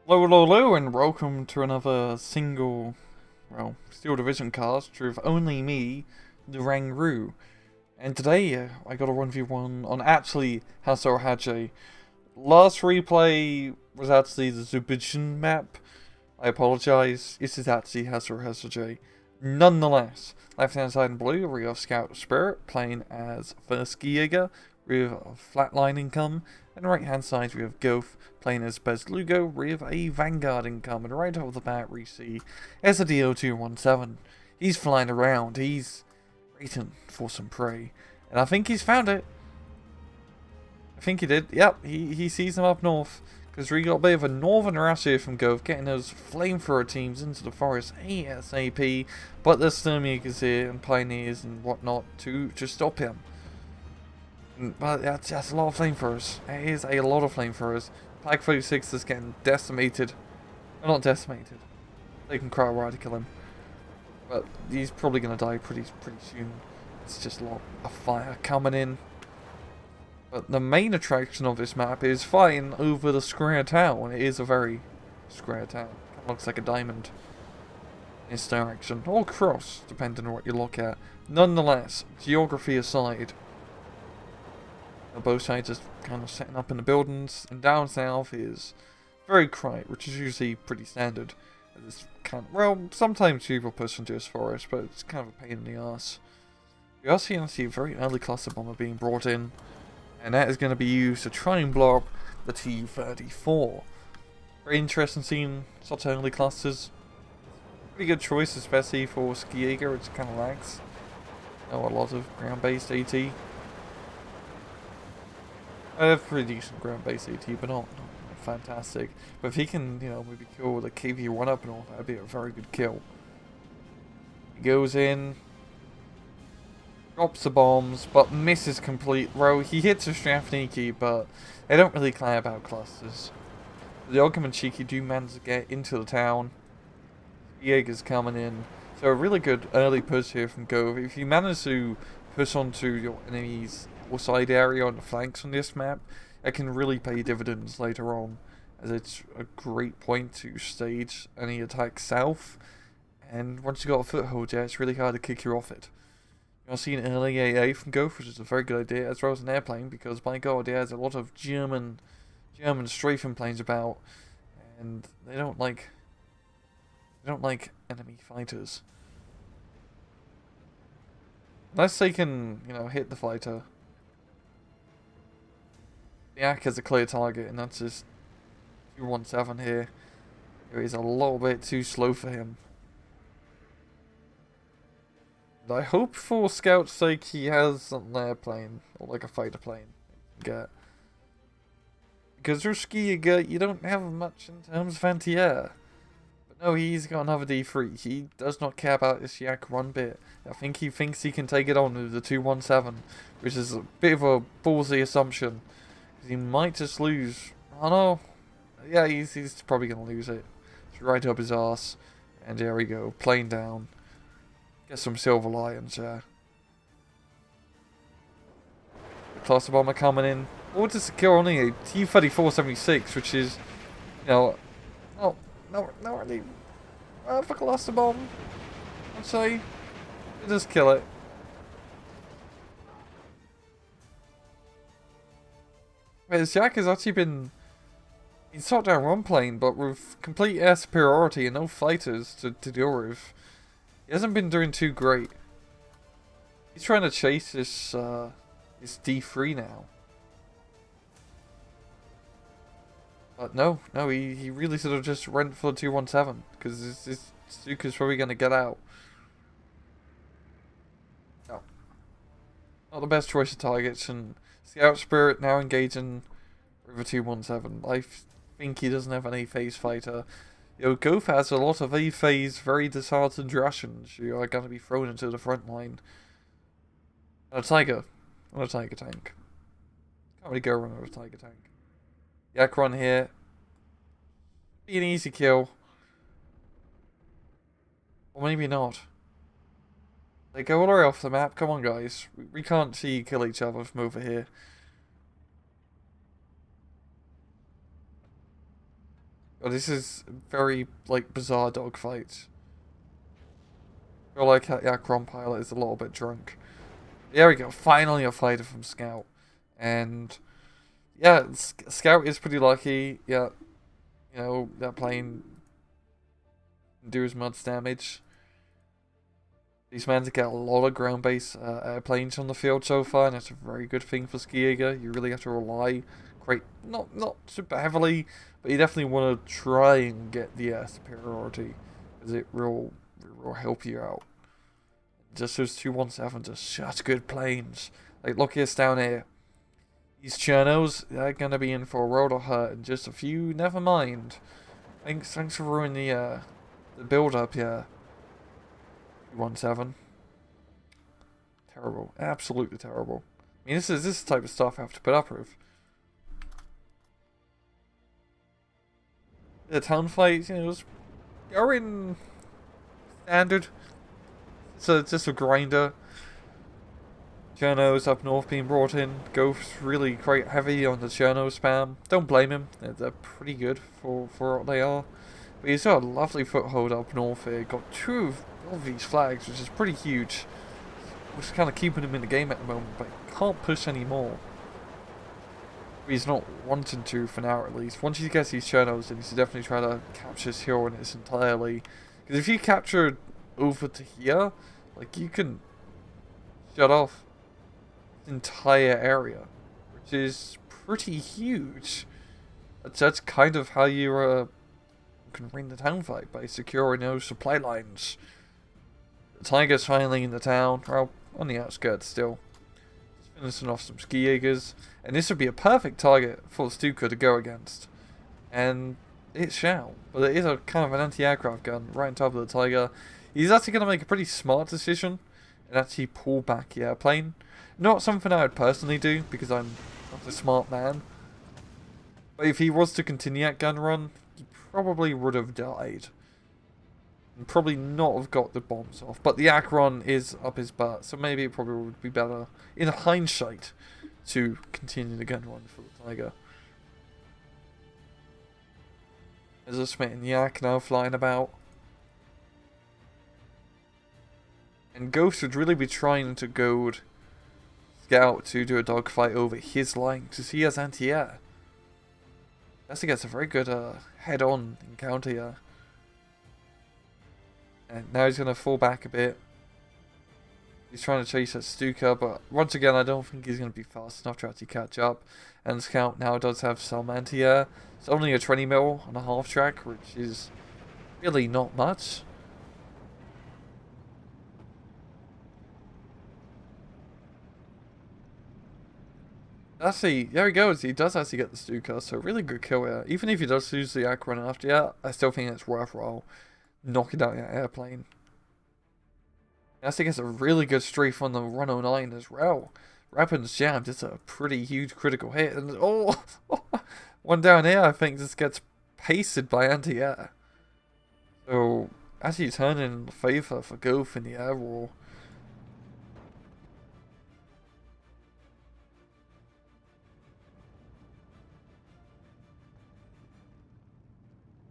Hello, hello, hello, and welcome to another single, Steel Division cast with only me, the Rangru. And today, I got a 1v1 on actually Hasso Hadje. Last replay was actually the Zubijin map. I apologize, this is actually Hasso Hadje. Nonetheless, left hand side in blue, we have Scout Spirit playing as first Giga with a flatline income, and right hand side we have G0af playing as Bez Lugo with a Vanguard income, and right off the bat we see SDO217. He's flying around, he's waiting for some prey, and I think he's found it. I think he did, yep, he sees them up north. Because we got a bit of a northern rush here from G0af, getting those flamethrower teams into the forest ASAP, but there's Stormjakers here and Pioneers and whatnot to stop him. But that's a lot of flamethrowers. It is a lot of flamethrowers. Plag 36 is getting decimated. Well, not decimated. They can cry right to kill him. But he's probably going to die pretty soon. It's just a lot of fire coming in. But the main attraction of this map is flying over the square town. It is a very square town. Kind of looks like a diamond in this direction. Or cross, depending on what you look at. Nonetheless, geography aside, both sides just kind of setting up in the buildings. And down south is very quiet, which is usually pretty standard. It's kind of, well, sometimes people push into this forest, but it's kind of a pain in the ass. We also see a very early cluster bomber being brought in. And that is going to be used to try and blow up the T-34. Very interesting seeing such early clusters. Pretty good choice, especially for Skiega, which kind of lacks a lot of ground-based AT. I have pretty decent ground-based AT, but not fantastic. But if he can, maybe kill the KV-1 up and all, that'd be a very good kill. He goes in. Drops the bombs, but misses complete. Well, he hits a Strafniki, but they don't really care about clusters. The Ogum Cheeky do manage to get into the town. Jaeger's coming in. So a really good early push here from G0af. If you manage to push onto your enemy's side area on the flanks on this map, it can really pay dividends later on, as it's a great point to stage any attack south. And once you got a foothold, yeah, it's really hard to kick you off it. You'll see an early AA from G0af, which is a very good idea, as well as an airplane, because by God, there's a lot of German strafing planes about, and they don't like enemy fighters. Unless they can, hit the fighter. The AK has a clear target, and that's just 217 here. It is a little bit too slow for him. I hope for Scout's sake he has an airplane, or like a fighter plane. Get. Because Ruskiga, you don't have much in terms of anti-air. But no, he's got another D3. He does not care about this Yak one bit. I think he thinks he can take it on with the 217, which is a bit of a ballsy assumption. Because he might just lose. Oh no. Yeah, he's probably going to lose it. It's right up his arse. And there we go, plane down. Get some Silver Lions, yeah. The cluster bomber coming in. Or to secure only a T-34-76, which is, not really for cluster bomb. I'd say, just kill it. His Jack has actually been shot down one plane, but with complete air superiority and no fighters to deal with. He hasn't been doing too great. He's trying to chase this D3 now. But no, he really sort of just went for the 217, because this Stuka's probably going to get out. No. Not the best choice of targets, and Scout Spirit now engaging with a 217. I think he doesn't have an A-phase fighter. G0af has a lot of A-phase, very disheartened Russians who are going to be thrown into the front line. And a Tiger. And a Tiger tank. Can't really go wrong with a Tiger tank. Yakron here. Be an easy kill. Or maybe not. They go all the way off the map. Come on, guys. We can't see you kill each other from over here. But this is very, like, bizarre dogfight. I feel like the Akron pilot is a little bit drunk. There we go, finally a fighter from Scout. And, yeah, Scout is pretty lucky. Yeah, you know, that plane can do as much damage. These men get a lot of ground-based airplanes on the field so far, and that's a very good thing for Skiega. You really have to rely not super heavily, but you definitely want to try and get the superiority, because it will help you out. Just those 217s are such good planes. Like, look at us down here. These Chernos, they're gonna be in for a world of hurt in just a few. Never mind. Thanks for ruining the build-up here. 217. Terrible. Absolutely terrible. I mean, this is the type of stuff I have to put up with. The town fight, you know, was going standard. So it's just a grinder. Chernos up north being brought in. Ghost's really quite heavy on the Cherno spam. Don't blame him. They're pretty good for what they are. But he's got a lovely foothold up north here. Got two of these flags, which is pretty huge. Which is kind of keeping him in the game at the moment, but he can't push anymore. He's not wanting to for now, at least. Once he gets these Chernos, then he should definitely try to capture this hill in its entirely. Because if you capture over to here, like, you can shut off the entire area, which is pretty huge. That's kind of how you can win the town fight, by securing those supply lines. The Tiger's finally in the town, well, on the outskirts still. Just finishing off some ski Jaegers, and this would be a perfect target for Stuka to go against. And it shall, but it is a kind of an anti-aircraft gun right on top of the Tiger. He's actually going to make a pretty smart decision and actually pull back the airplane. Not something I would personally do, because I'm not a smart man. But if he was to continue that gun run, he probably would have died. And probably not have got the bombs off. But the Akron is up his butt, so maybe it probably would be better, in hindsight, to continue the gun run for the Tiger. There's a smitten yak now flying about. And Ghost would really be trying to goad Scout to do a dogfight over his line, because he has anti-air. That's against a very good head-on encounter here. And now he's going to fall back a bit. He's trying to chase at Stuka, but once again, I don't think he's going to be fast enough to actually catch up. And Scout now does have some anti-air. It's only a 20 mil on a half track, which is really not much. Actually, there he goes. He does actually get the Stuka, so really good kill here. Even if he does lose the Akron after that, I still think it's worthwhile knocking out that airplane. I think it's a really good strafe on the 109 as well. Weapons jammed, it's a pretty huge critical hit. And oh, one down here I think just gets pasted by anti-air. So, actually turning in favour for Golf in the air war.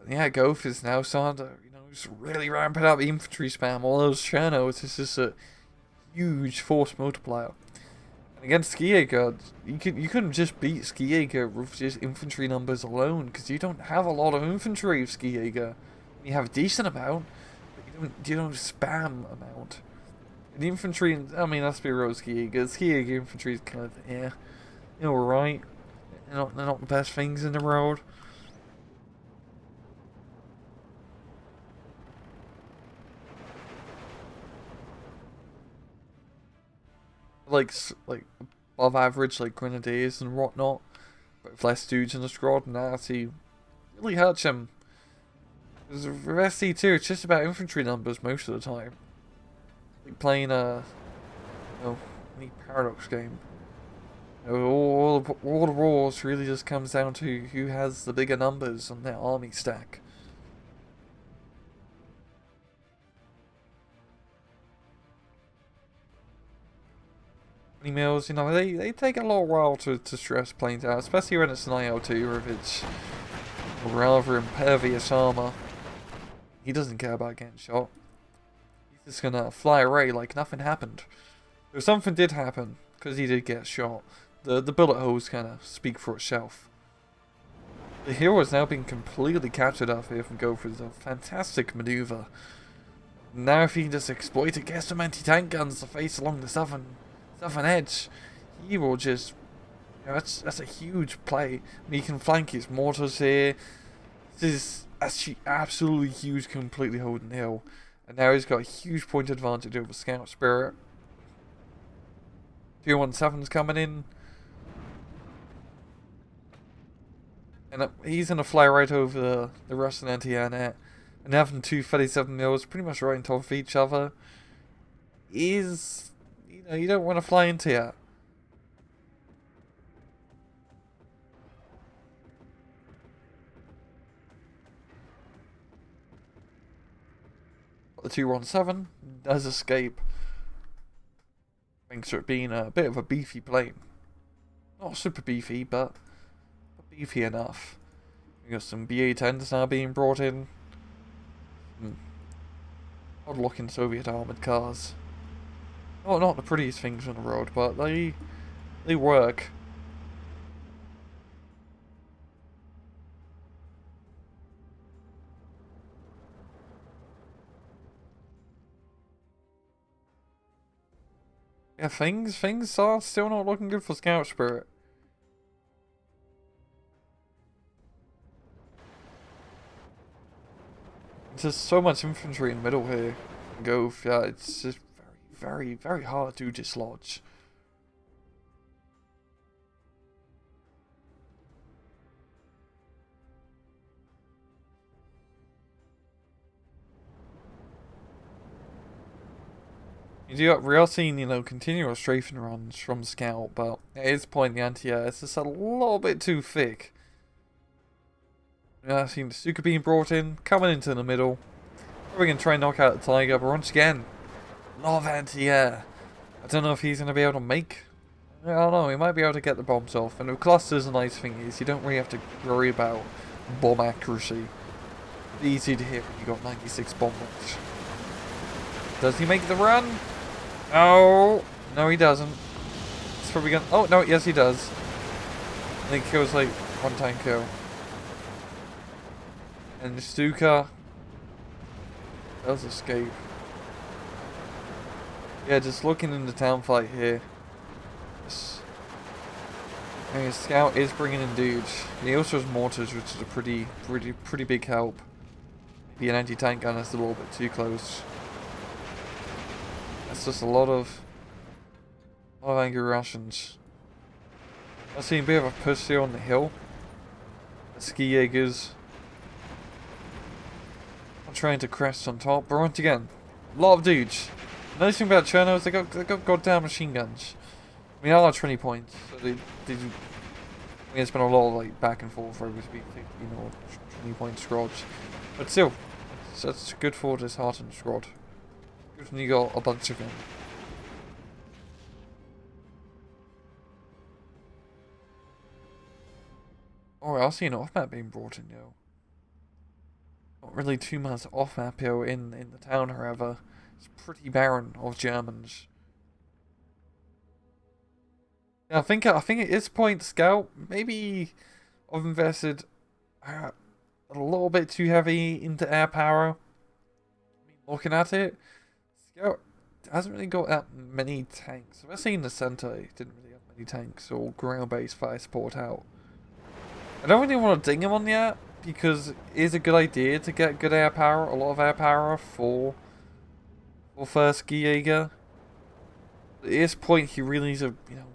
Yeah, Golf is now starting to, just really ramping up infantry spam. All those Chernos, it's just a huge force multiplier. And against Skiega, you couldn't just beat Skiega with just infantry numbers alone, because you don't have a lot of infantry with Skiega. You have a decent amount, but you don't spam amount. And the infantry, I mean, let's be real, Skiega infantry is kind of, yeah, alright. They're not the best things in the world. Like above average, like Grenadiers and whatnot, but with less dudes in the squad, and that actually really hurts him. Because with SC2, it's just about infantry numbers most of the time. Like playing any Paradox game. All the wars really just comes down to who has the bigger numbers on their army stack. Emails, they take a little while to stress planes out, especially when it's an IL2 or if it's rather impervious armor. He doesn't care about getting shot. He's just gonna fly away like nothing happened. If something did happen, because he did get shot, the bullet holes kind of speak for itself. The hero has now been completely captured up here from Go through the fantastic maneuver. Now if he can just exploit it, get some anti-tank guns to face along the southern edge, he will just, you know, that's a huge play. I mean, he can flank his mortars here. This is actually absolutely huge, completely holding the hill. And now he's got a huge point advantage over Scout Spirit. 217's coming in. And he's going to fly right over the Russian anti-air net. And having two 37 mils pretty much right on top of each other is, you know, you don't want to fly into it. The 217 does escape, thanks to it being a bit of a beefy plane. Not super beefy, but beefy enough. We got some BA-10s now being brought in. Odd looking Soviet armoured cars. Oh, not the prettiest things on the road, but they work. Yeah, things are still not looking good for Scout Spirit. There's so much infantry in the middle here. Go, yeah, it's just very hard to dislodge. We are seeing, you know, continual strafing runs from Scout, but at this point the anti-air is just a little bit too thick. Yeah, I've seen the Stuka being brought in, coming into the middle. Probably going to try and knock out the Tiger, but once again, a lot of anti-air. I don't know if he's going to be able to make... I don't know, he might be able to get the bombs off. And with clusters, the nice thing is, you don't really have to worry about bomb accuracy. It's easy to hit when you got 96 bomb range. Does he make the run? Oh! No, he doesn't. It's probably going to... Oh, no, yes he does. I think he kills like one time kill. And Stuka does escape. Yeah, just looking in the town fight here. I mean, Scout is bringing in dudes. And he also has mortars, which is a pretty big help. Maybe an anti-tank gun is a little bit too close. That's just a lot of angry Russians. I've seen a bit of a push here on the hill. The ski Jaegers trying to crest on top, but once again, a lot of dudes. Nice thing about Cherno is they got goddamn machine guns. I mean, I like 20 points, so I mean, it's been a lot of like back and forth for it to be 15 or 20 point squads, but still, that's good for this hardened squad. Good when you got a bunch of them. Oh, I see an off-map being brought in, yo. Not really too much off-map here in the town, however. It's pretty barren of Germans. Yeah, I think at this point, Scout maybe I've invested a little bit too heavy into air power. I mean, looking at it, Scout hasn't really got that many tanks. Especially in the center, it didn't really have many tanks or ground-based fire support out. I don't really want to ding him on that, because it is a good idea to get good air power, a lot of air power for first Jaeger. At this point, he really needs to, you know,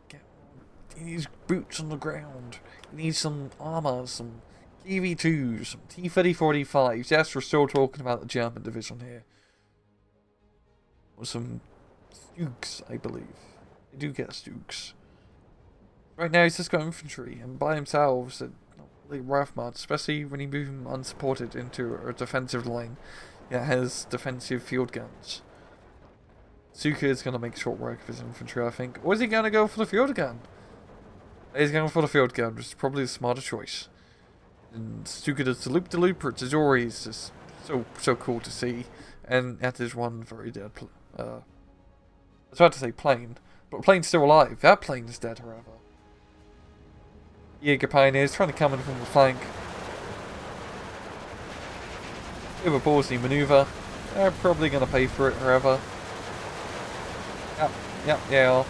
he needs boots on the ground. He needs some armor, some TV2s, some T-3045s. Yes, we're still talking about the German division here. Or some Stuks, I believe. They do get Stuks. Right now, he's just got infantry, and by himself, really rough much, especially when you move him unsupported into a defensive line that has defensive field guns. Suka is going to make short work of his infantry, I think. Or is he going to go for the field gun? He's going for the field gun, which is probably the smarter choice. And Stuka does the loop-de-loop, Tajori is just so cool to see. And that is one very dead, I was about to say plane, but plane's still alive. That plane is dead, however. Jaeger Pioneers trying to come in from the flank. Bit of a ballsy maneuver. They're probably going to pay for it, however. Yep, yeah.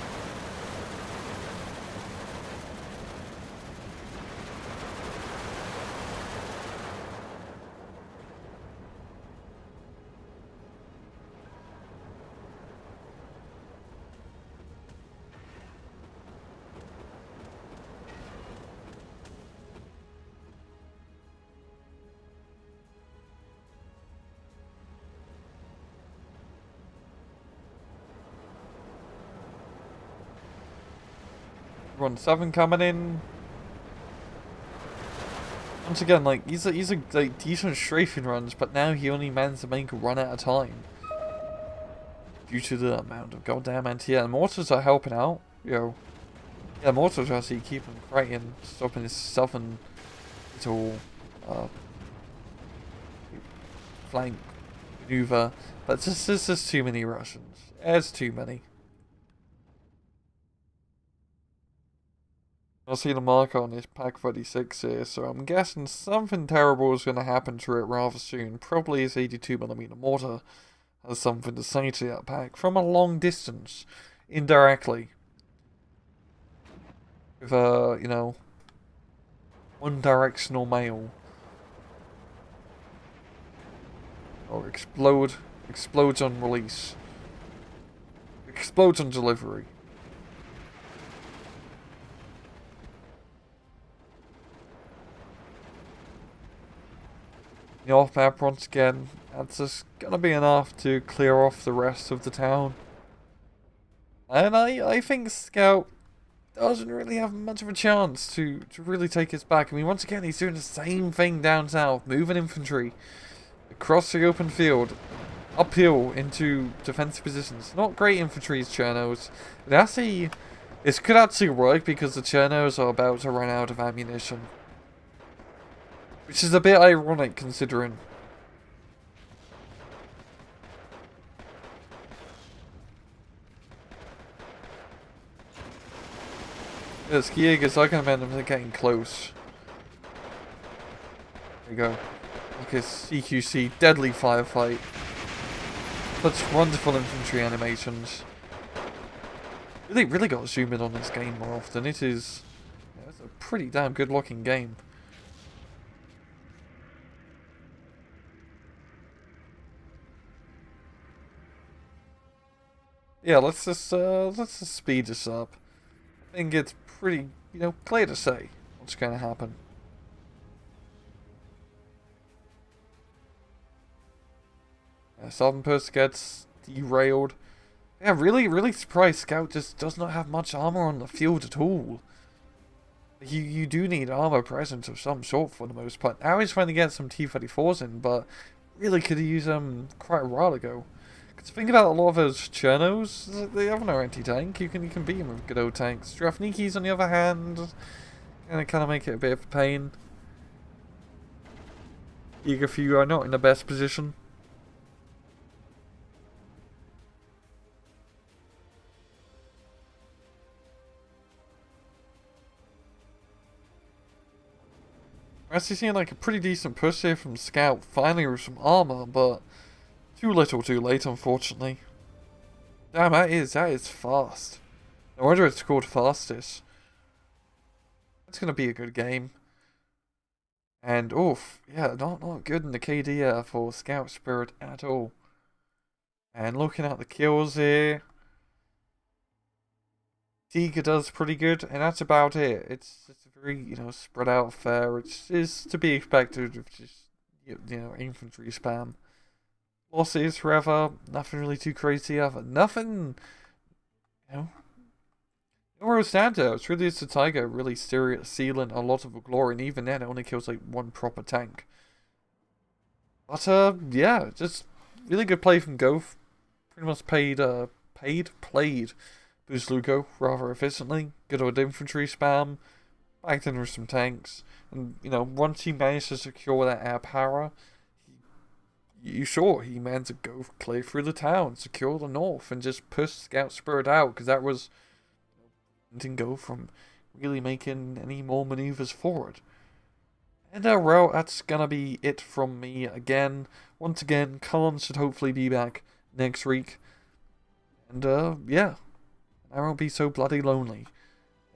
Run 7 coming in. Once again, like, these are like decent strafing runs, but now he only manages to make a run at a time. Due to the amount of goddamn anti-air. And mortars are helping out, Yeah, mortars are actually keeping Crichton, stopping his southern little flank maneuver. But there's just too many Russians. There's too many. I see the marker on this Pak 36 here, so I'm guessing something terrible is going to happen to it rather soon. Probably his 82mm mortar has something to say to that Pak from a long distance, indirectly. With one directional mail. Or explodes on release. Explodes on delivery. The off map once again, that's just gonna be enough to clear off the rest of the town. And I think Scout doesn't really have much of a chance to really take us back. I mean, once again, he's doing the same thing down south, moving infantry across the open field, uphill into defensive positions. Not great infantry as Chernos. This could actually work because the Chernos are about to run out of ammunition. Which is a bit ironic considering. Yes, Jaegers, I can imagine them getting close. There you go. Look at CQC, deadly firefight. Such wonderful infantry animations. Really got to zoom in on this game more often. It's a pretty damn good looking game. Yeah, let's just speed this up. I think it's pretty, clear to say what's going to happen. Southern Post gets derailed. Yeah, really surprised Scout just does not have much armor on the field at all. You do need armor presence of some sort for the most part. Now he's trying to get some T-34s in, but really could have used them quite a while ago. Because think about a lot of those Chernos, they have no anti-tank. You can beat them with good old tanks. Strafnikis, on the other hand, kind of make it a bit of a pain. Eager for you are not in the best position. We're actually seeing like a pretty decent push here from Scout, finally with some armor, but too little too late, unfortunately. Damn, that is fast. No wonder it's called fastest. It's gonna be a good game. And oof, yeah, not good in the KD for Scout Spirit at all. And looking at the kills here, Tiga does pretty good, and that's about it. It's a very, spread out affair, which is to be expected with just, infantry spam. Losses, however, nothing really too crazy other. Nothing, no real standouts. Really, it's the Tiger really sealing a lot of glory, and even then, it only kills like one proper tank. But, yeah, just really good play from Goaf. Pretty much played Boost Lugo rather efficiently. Good old infantry spam. backed in with some tanks, and once he managed to secure that air power, he managed to go clear through the town, secure the north, and just push Scout Spirit out, because that was didn't go from really making any more maneuvers forward. And well, that's gonna be it from me again. Once again, Colin should hopefully be back next week. And yeah, I won't be so bloody lonely.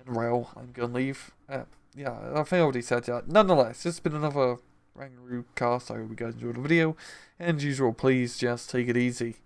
And well, I'm gonna leave. Yeah, I think I already said that. Nonetheless, it's been another Rangaroo cast. I hope you guys enjoyed the video. And as usual, please just take it easy.